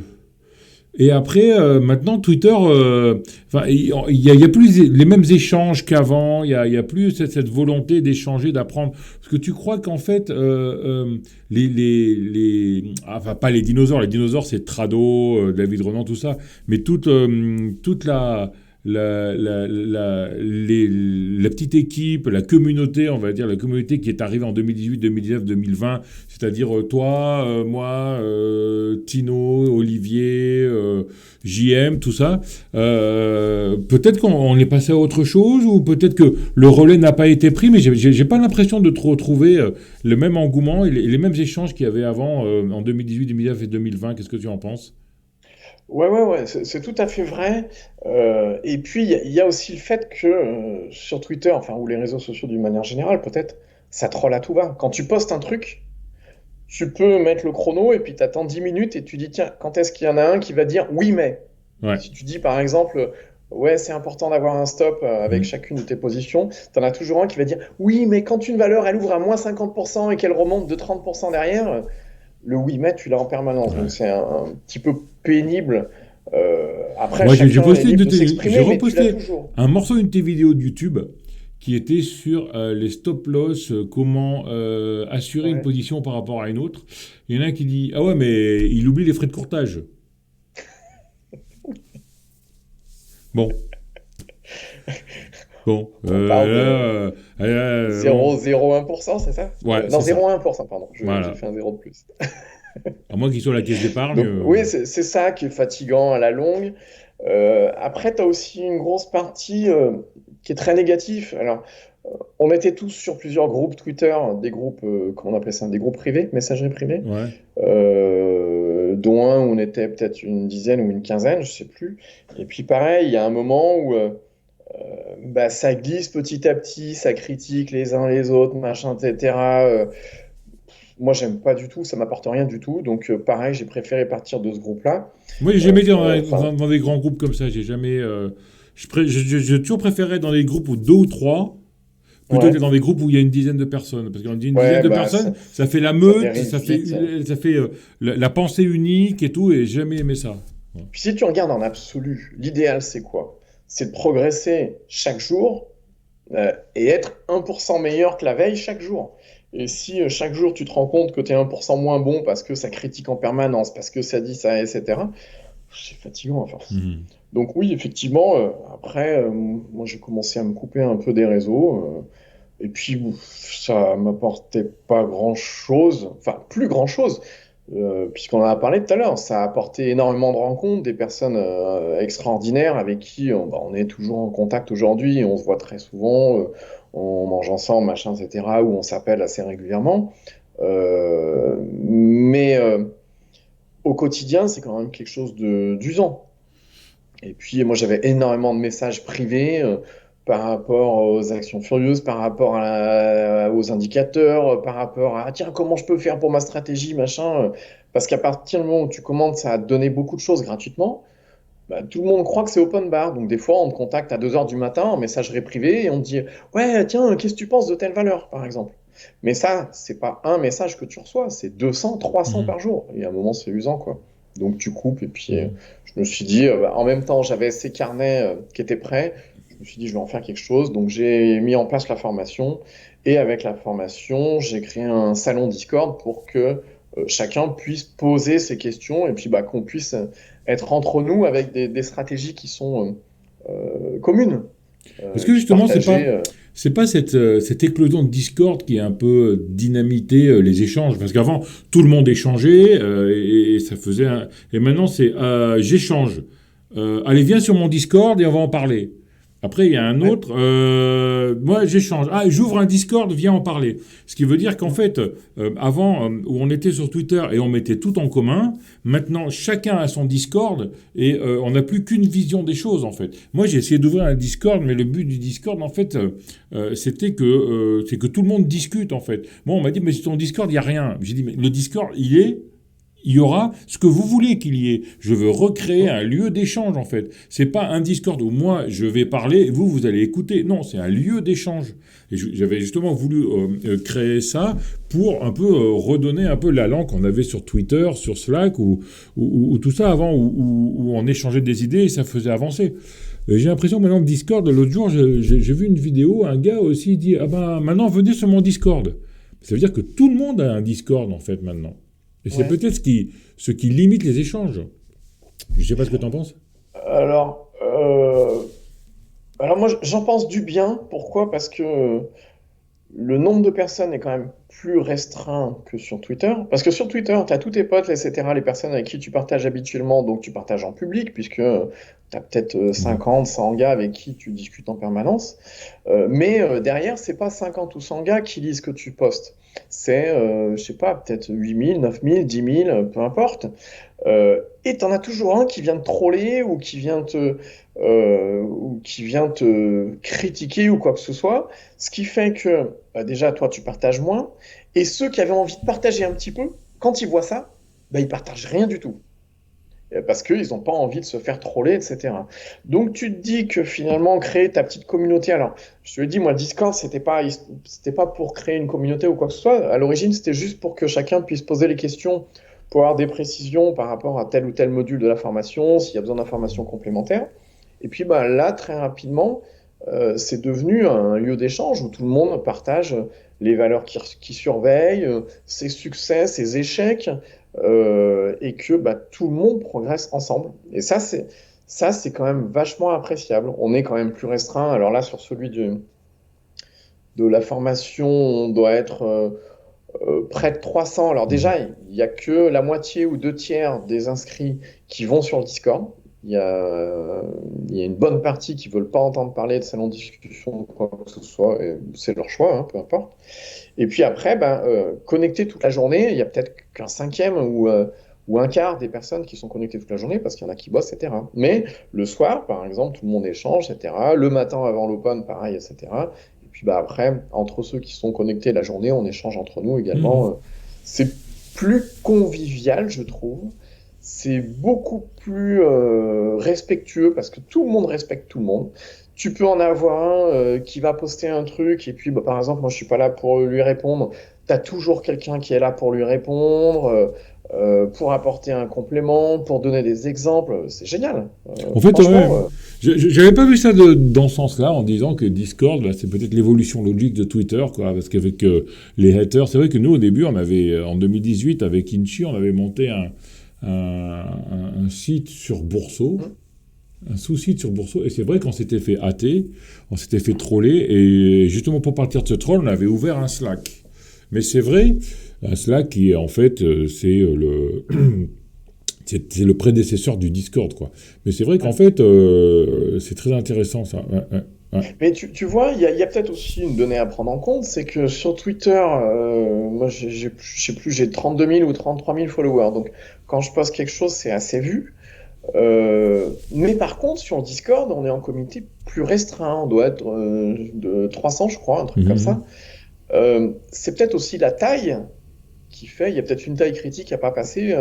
Et après, maintenant, Twitter, enfin, il y a plus les mêmes échanges qu'avant. Il y a plus cette volonté d'échanger, d'apprendre. Parce que tu crois qu'en fait, enfin, pas les dinosaures. Les dinosaures, c'est Trado, David Renan, tout ça. Mais toute la petite équipe, la communauté, on va dire, la communauté qui est arrivée en 2018, 2019, 2020, c'est-à-dire toi, moi, Tino, Olivier, JM, tout ça. Peut-être qu'on est passé à autre chose ou peut-être que le relais n'a pas été pris, mais j'ai pas l'impression de trop retrouver le même engouement et les mêmes échanges qu'il y avait avant en 2018, 2019 et 2020. Qu'est-ce que tu en penses? Ouais, c'est tout à fait vrai. Et puis, il y a aussi le fait que sur Twitter, enfin, ou les réseaux sociaux d'une manière générale, peut-être, ça troll à tout va. Quand tu postes un truc, tu peux mettre le chrono et puis tu attends 10 minutes et tu dis, tiens, quand est-ce qu'il y en a un qui va dire oui, mais. Ouais. Si tu dis par exemple, ouais, c'est important d'avoir un stop avec Mhm. chacune de tes positions, tu en as toujours un qui va dire, oui, mais quand une valeur, elle ouvre à moins 50% et qu'elle remonte de 30% derrière, le oui, mais tu l'as en permanence. Donc Ouais. c'est un petit peu pénible. Après, Moi, j'ai chacun est posté libre de j'ai s'exprimer, mais tu l'as reposté toujours. un morceau d'une de tes vidéos de YouTube qui était sur les stop loss, comment assurer une Ouais. position par rapport à une autre. Il y en a un qui dit ah ouais mais il oublie les frais de courtage. Bon, bon, On parle de bon, 0,01%, c'est ça? ouais Non, c'est ça. 0,1%, pardon. J'ai Voilà. fait un zéro de plus. À moins qu'il soit à la caisse d'épargne. Donc oui, c'est ça qui est fatigant à la longue. Après, tu as aussi une grosse partie qui est très négative. Alors, on était tous sur plusieurs groupes Twitter, des groupes, comment on appelle ça, des groupes privés, messagerie privée, Ouais. dont un où on était peut-être une dizaine ou une quinzaine, je sais plus. Et puis pareil, il y a un moment où bah, ça glisse petit à petit, ça critique les uns les autres, machin, etc. Moi, j'aime pas du tout, ça m'apporte rien du tout. Donc, pareil, j'ai préféré partir de ce groupe-là. Moi, j'ai jamais été Enfin, dans des grands groupes comme ça. J'ai jamais. J'ai toujours préféré dans les groupes où deux ou trois, plutôt que ouais, dans des groupes où il y a une dizaine de personnes. Parce qu'on dit une dizaine ouais, de bah, personnes, ça fait la ça meute, dérive vite. ça fait la pensée unique et tout, et j'ai jamais aimé ça. Ouais. Puis si tu regardes en absolu, l'idéal, c'est quoi? C'est de progresser chaque jour et être 1% meilleur que la veille chaque jour. Et si chaque jour tu te rends compte que tu es 1% moins bon parce que ça critique en permanence, parce que ça dit ça, etc., c'est fatigant à force. Mhm. Donc oui, effectivement, après, moi j'ai commencé à me couper un peu des réseaux. Et puis, ça m'apportait pas grand-chose, enfin plus grand-chose, puisqu'on en a parlé tout à l'heure. Ça a apporté énormément de rencontres, des personnes extraordinaires avec qui bah, on est toujours en contact aujourd'hui, on se voit très souvent, on mange ensemble, machin, etc., ou on s'appelle assez régulièrement. Mais au quotidien, c'est quand même quelque chose d'usant. Et puis, moi, j'avais énormément de messages privés par rapport aux actions furieuses, par rapport aux indicateurs, par rapport à, ah, tiens, comment je peux faire pour ma stratégie, machin. Parce qu'à partir du moment où tu commandes, à te donner beaucoup de choses gratuitement, bah, tout le monde croit que c'est open bar. Donc, des fois, on te contacte à 2 heures du matin en messagerie privée et on te dit, ouais, tiens, qu'est-ce que tu penses de telle valeur, par exemple? Mais ça, c'est pas un message que tu reçois, c'est 200, 300 Mhm. par jour. Et à un moment, c'est usant, quoi. Donc, tu coupes et puis Mhm. je me suis dit, bah, en même temps, j'avais ces carnets qui étaient prêts. Je me suis dit, je vais en faire quelque chose. Donc, j'ai mis en place la formation. Et avec la formation, j'ai créé un salon Discord pour que chacun puisse poser ses questions et puis bah, qu'on puisse être entre nous avec des stratégies qui sont communes, Parce et que puis justement, partagées. c'est pas cette éclosion de Discord qui a un peu dynamité les échanges. Parce qu'avant, tout le monde échangeait et ça faisait. Et maintenant, c'est j'échange. Allez, viens sur mon Discord et on va en parler. Après, il y a un Ouais. autre. Moi, j'échange. Ah, j'ouvre un Discord, viens en parler. Ce qui veut dire qu'en fait, avant, où on était sur Twitter et on mettait tout en commun, maintenant, chacun a son Discord et on n'a plus qu'une vision des choses, en fait. Moi, j'ai essayé d'ouvrir un Discord, mais le but du Discord, en fait, c'est que tout le monde discute, en fait. Moi, on m'a dit, mais sur ton Discord, il n'y a rien. J'ai dit, mais le Discord, il y aura ce que vous voulez qu'il y ait. Je veux recréer un lieu d'échange, en fait. C'est pas un Discord où moi, je vais parler et vous, vous allez écouter. Non, c'est un lieu d'échange. Et j'avais justement voulu créer ça pour un peu redonner un peu l'allant qu'on avait sur Twitter, sur Slack, ou tout ça avant, où on échangeait des idées et ça faisait avancer. Et j'ai l'impression maintenant que Discord, l'autre jour, j'ai vu une vidéo, un gars aussi dit, ah ben maintenant venez sur mon Discord. Ça veut dire que tout le monde a un Discord, en fait, maintenant. Et c'est Ouais. peut-être ce qui limite les échanges. Je sais pas ce que tu en penses. Alors, alors moi, j'en pense du bien. Pourquoi? Parce que le nombre de personnes est quand même plus restreint que sur Twitter. Parce que sur Twitter, tu as tous tes potes, etc., les personnes avec qui tu partages habituellement, donc tu partages en public, puisque tu as peut-être Mhm. 50, 100 gars avec qui tu discutes en permanence. Mais derrière, c'est pas 50 ou 100 gars qui lisent ce que tu postes. c'est, je sais pas, peut-être 8 000, 9 000, 10 000, peu importe. Et t'en as toujours un qui vient te troller ou qui vient te critiquer ou quoi que ce soit. Ce qui fait que, déjà, toi, tu partages moins. Et ceux qui avaient envie de partager un petit peu, quand ils voient ça, bah, ils partagent rien du tout. Parce qu'ils n'ont pas envie de se faire troller, etc. Donc tu te dis que finalement, créer ta petite communauté, alors je te l'ai dit, moi, Discord, c'était pas pour créer une communauté ou quoi que ce soit. À l'origine, c'était juste pour que chacun puisse poser les questions pour avoir des précisions par rapport à tel ou tel module de la formation, s'il y a besoin d'informations complémentaires. Et puis bah, là, très rapidement, c'est devenu un lieu d'échange où tout le monde partage les valeurs qui surveillent, ses succès, ses échecs, et que bah, tout le monde progresse ensemble. Et ça, c'est quand même vachement appréciable. On est quand même plus restreint. Alors là, sur celui de la formation, on doit être près de 300. Alors Mhm. déjà, il n'y a que la moitié ou 2 tiers des inscrits qui vont sur le Discord. Il y a, euh, il y a une bonne partie qui ne veulent pas entendre parler de salon de discussion ou quoi que ce soit, et c'est leur choix, hein, peu importe. Et puis après, ben, connectés toute la journée, il y a peut-être qu'un cinquième ou un quart des personnes qui sont connectées toute la journée parce qu'il y en a qui bossent, etc. Mais le soir, par exemple, tout le monde échange, etc. Le matin avant l'open, pareil, etc. Et puis bah, après, entre ceux qui sont connectés la journée, on échange entre nous également. Mhm. C'est plus convivial, je trouve. C'est beaucoup plus respectueux parce que tout le monde respecte tout le monde. Tu peux en avoir un qui va poster un truc et puis, bah, par exemple, moi, je suis pas là pour lui répondre. Tu as toujours quelqu'un qui est là pour lui répondre, pour apporter un complément, pour donner des exemples. C'est génial. En fait, ouais, Franchement, j'avais pas vu ça dans ce sens-là, en disant que Discord, là, c'est peut-être l'évolution logique de Twitter, quoi, parce qu'avec les haters, c'est vrai que nous, au début, on avait, en 2018, avec Inchi, on avait monté un site sur Bourseau, un sous-site sur Bourseau, et c'est vrai qu'on s'était fait hâter, on s'était fait troller, et justement pour partir de ce troll, on avait ouvert un Slack. Mais c'est vrai, un Slack qui est en fait, c'est le prédécesseur du Discord, quoi. Mais c'est vrai qu'en fait, c'est très intéressant, ça. Ouais, ouais, ouais. mais tu vois, il y a peut-être aussi une donnée à prendre en compte, c'est que sur Twitter, moi, je sais plus, j'ai 32 000 ou 33 000 followers. Donc, quand je poste quelque chose, c'est assez vu. Mais par contre, sur Discord, on est en communauté plus restreint. On doit être de 300, je crois, un truc comme Mhm. ça. C'est peut-être aussi la taille qui fait. Il y a peut-être une taille critique à pas passer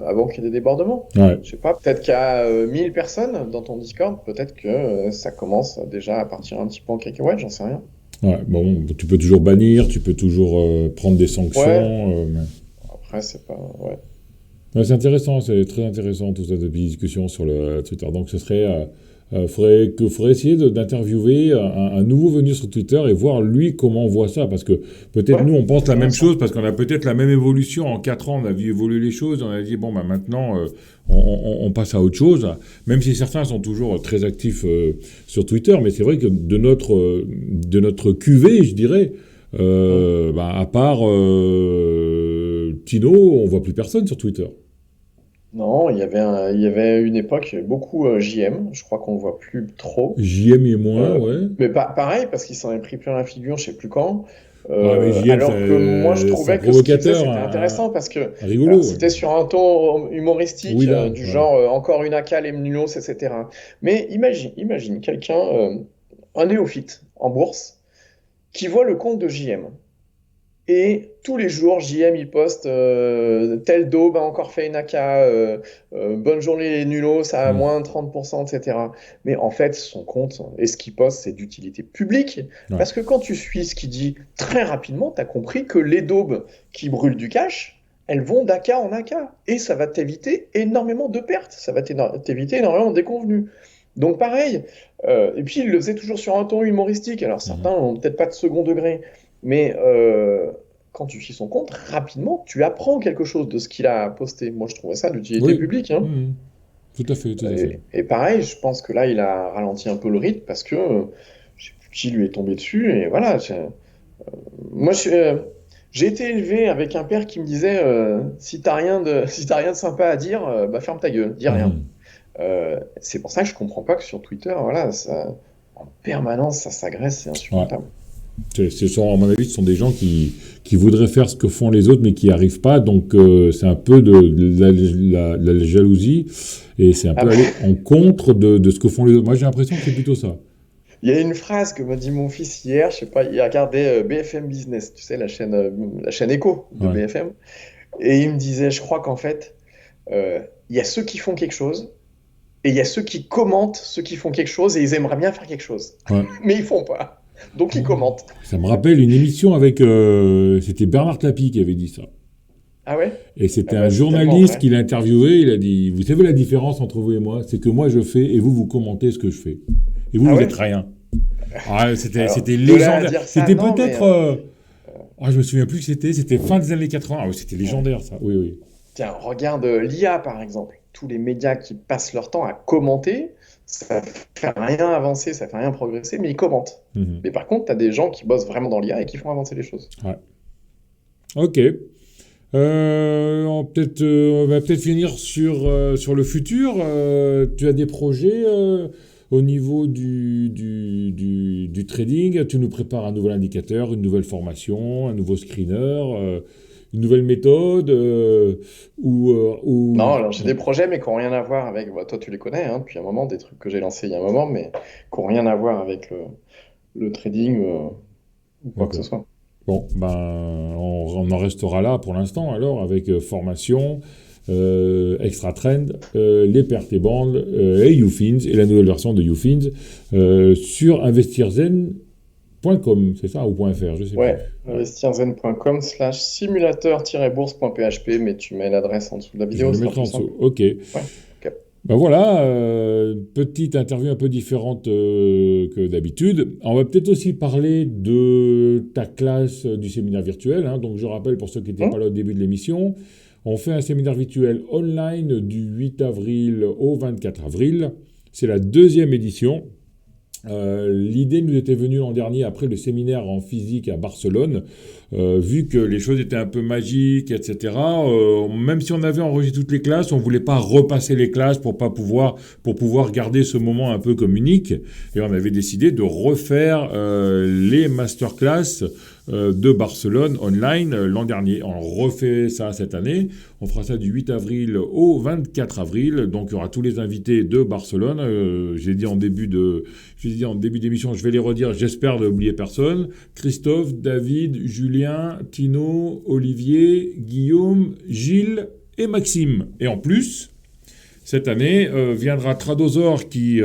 avant qu'il y ait des débordements. Ouais. Je sais pas, peut-être qu'à 1000 personnes dans ton Discord, peut-être que ça commence déjà à partir un petit peu en cacahuète, j'en sais rien. Ouais, bon, tu peux toujours bannir, tu peux toujours prendre des Ouais, sanctions. après, c'est pas. Ouais. Ouais, c'est intéressant, c'est très intéressant tout ça depuis discussion sur le Twitter. Donc ce serait, faudrait essayer d'interviewer un nouveau venu sur Twitter et voir lui comment on voit ça, parce que peut-être Ouais, nous on pense la même intéressant. chose parce qu'on a peut-être la même évolution en 4 ans, on a vu évoluer les choses, on a dit bon bah maintenant on passe à autre chose, même si certains sont toujours très actifs sur Twitter, mais c'est vrai que de notre cuvée, je dirais. Mm. Bah, à part Tino, on voit plus personne sur Twitter. Non, il y avait une époque, beaucoup JM, je crois qu'on ne voit plus trop. JM et moins, Euh, ouais. mais pareil, parce qu'il s'en est pris plein la figure, je sais plus quand. Ah, mais JM, Alors que moi, je c'est un trouvais que ce qu'il faisait, provocateur, c'était intéressant parce que alors, rigolo. Ouais. c'était sur un ton Oui, humoristique, là, du ouais. genre encore une ACA, les nulos, etc. Mais imagine quelqu'un, un néophyte en bourse, qui voit le compte de JM. Et tous les jours, JM, il poste tel daube a encore fait une AK, bonne journée les nulos, ça a Hmm. moins 30%, etc. Mais en fait, son compte et ce qu'il poste, c'est d'utilité publique. Ouais. Parce que quand tu suis ce qu'il dit très rapidement, tu as compris que les daubes qui brûlent du cash, elles vont d'AK en AK. Et ça va t'éviter énormément de pertes, ça va t'éviter énormément de déconvenues. Donc pareil, et puis il le faisait toujours sur un ton humoristique. Alors certains Mhm. n'ont peut-être pas de second degré, mais quand tu suis son compte, rapidement, tu apprends quelque chose de ce qu'il a posté. Moi, je trouvais ça d'utilité Oui. publique, hein. Mhm. Tout à fait, tout à fait. Et pareil, je pense que là, il a ralenti un peu le rythme parce que je sais plus qui lui est tombé dessus. Et voilà. Moi, j'ai été élevé avec un père qui me disait si t'as rien de, si t'as rien de sympa à dire, bah ferme ta gueule, dis rien. Mhm. C'est pour ça que je comprends pas que sur Twitter, voilà, ça, en permanence, ça s'agresse, c'est Ouais. insupportable. À mon avis, ce sont des gens qui voudraient faire ce que font les autres, mais qui n'y arrivent pas. Donc, c'est un peu de la jalousie. Et c'est un peu aller en contre de ce que font les autres. Moi, j'ai l'impression que c'est plutôt ça. Il y a une phrase que m'a dit mon fils hier, je sais pas, il a regardé BFM Business, tu sais, la chaîne Écho de Ouais. BFM, et il me disait, je crois qu'en fait, il y a ceux qui font quelque chose, et il y a ceux qui commentent ceux qui font quelque chose, et ils aimeraient bien faire quelque chose, Ouais. mais ils font pas, donc ils commentent. Ça me rappelle une émission avec... c'était Bernard Tapie qui avait dit ça. Ah ouais? Et Ah c'était un bah, c'est tellement journaliste vrai. qui l'a interviewé. Il a dit, vous savez la différence entre vous et moi? C'est que moi, je fais et vous commentez ce que je fais. Et vous, Ah vous êtes ouais? rien. Ah, Alors, c'était de là à légendaire. dire ça, C'était non, mais peut-être... je me souviens plus que c'était fin des années 80. Ah oui, c'était légendaire, ça. Oui, oui. tiens, regarde l'IA par exemple. Tous les médias qui passent leur temps à commenter, ça fait rien avancer, ça fait rien progresser, mais ils commentent. Mhm. Mais par contre, tu as des gens qui bossent vraiment dans l'IA et qui font avancer les choses. Ouais. Ok. On va peut-être finir sur le futur. Tu as des projets au niveau du trading. Tu nous prépares un nouvel indicateur, une nouvelle formation, un nouveau screener, une nouvelle méthode Non, alors j'ai Non. des projets, mais qui n'ont rien à voir avec. Bah, toi, tu les connais, hein, depuis un moment, des trucs que j'ai lancés il y a un moment, mais qui n'ont rien à voir avec le trading ou quoi que ce D'accord. soit. Bon, ben, on en restera là pour l'instant, alors, avec formation, Extra Trend, les pertes et bandes, et YouFins, et la nouvelle version de YouFins, sur investirzen.com, c'est ça, ou .fr, je sais plus. Ouais, investirzen.com/simulateur-bourse.php, mais tu mets l'adresse en dessous de la Je vidéo, vais le ce sera mettre en plus simple. dessous. Ok. Ouais, ok. Ben voilà, petite interview un peu différente que d'habitude. On va peut-être aussi parler de ta classe du séminaire virtuel, hein. Donc je rappelle pour ceux qui n'étaient pas Hum là au début de l'émission, on fait un séminaire virtuel online du 8 avril au 24 avril. C'est la deuxième édition. L'idée nous était venue l'an dernier après le séminaire en physique à Barcelone, vu que les choses étaient un peu magiques, etc. Même si on avait enregistré toutes les classes, on voulait pas repasser les classes pour pouvoir garder ce moment un peu comme unique. Et on avait décidé de refaire les masterclass de Barcelone online l'an dernier. On refait ça cette année. On fera ça du 8 avril au 24 avril. Donc il y aura tous les invités de Barcelone. J'ai dit en début d'émission, je vais les redire, j'espère n'oublier personne. Christophe, David, Julien, Tino, Olivier, Guillaume, Gilles et Maxime. Et en plus, cette année, viendra Tradosor qui,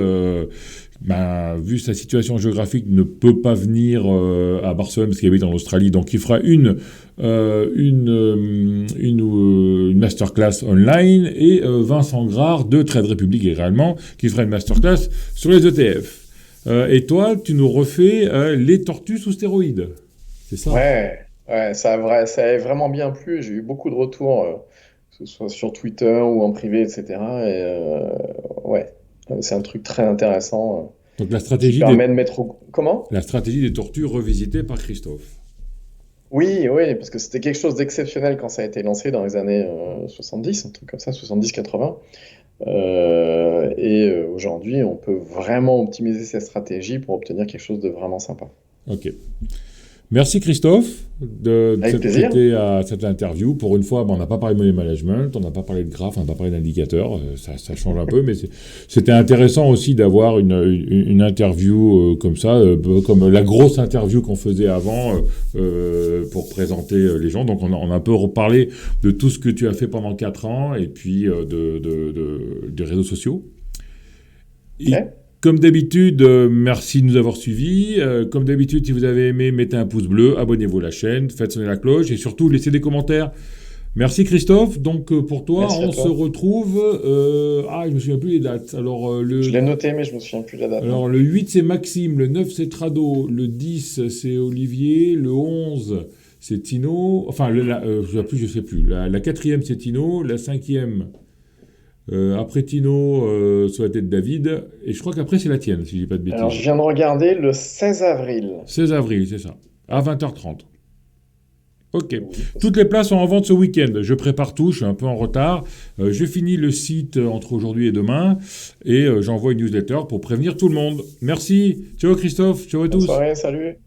vu sa situation géographique, ne peut pas venir à Barcelone parce qu'il habite en Australie. Donc il fera une masterclass online, et Vincent Grard de Trade Republic également qui fera une masterclass sur les ETF. Et toi, tu nous refais les tortues sous stéroïdes. C'est ça? Ouais, ouais, ça a vraiment bien plu. J'ai eu beaucoup de retours, que ce soit sur Twitter ou en privé, etc. Et ouais, c'est un truc très intéressant Donc qui permet de mettre au... Comment? la stratégie des tortues revisitée par Christophe. Oui, oui, parce que c'était quelque chose d'exceptionnel quand ça a été lancé dans les années 70, un truc comme ça, 70-80. Aujourd'hui, on peut vraiment optimiser ces stratégies pour obtenir quelque chose de vraiment sympa. Ok. Merci Christophe de Avec s'être plaisir. prêté à cette interview. Pour une fois, on n'a pas parlé de money management, on n'a pas parlé de graphes, on n'a pas parlé d'indicateurs. Ça change un peu, mais c'était intéressant aussi d'avoir une interview comme ça, comme la grosse interview qu'on faisait avant pour présenter les gens. Donc on a un peu reparlé de tout ce que tu as fait pendant 4 ans et puis des réseaux sociaux. Et Ok. comme d'habitude, merci de nous avoir suivis. Comme d'habitude, si vous avez aimé, mettez un pouce bleu, abonnez-vous à la chaîne, faites sonner la cloche et surtout laissez des commentaires. Merci Christophe. Donc pour toi, Merci à on se toi. retrouve. Je me souviens plus les dates. Je l'ai noté, mais je me souviens plus de la date. Alors le 8 c'est Maxime, le 9 c'est Trado, le 10 c'est Olivier, le 11 c'est Tino. Enfin, je sais plus. La quatrième c'est Tino, la cinquième. Après Tino, ça va être David. Et je crois qu'après, c'est la tienne, si je dis pas de Alors, je bêtises. viens de regarder le 16 avril. 16 avril, c'est ça. À 20h30. Ok. Oui, Toutes les places sont en vente ce week-end. Je prépare tout, je suis un peu en retard. Je finis le site entre aujourd'hui et demain. Et j'envoie une newsletter pour prévenir tout le monde. Merci. Ciao Christophe. Ciao à bonne tous. soirée, salut.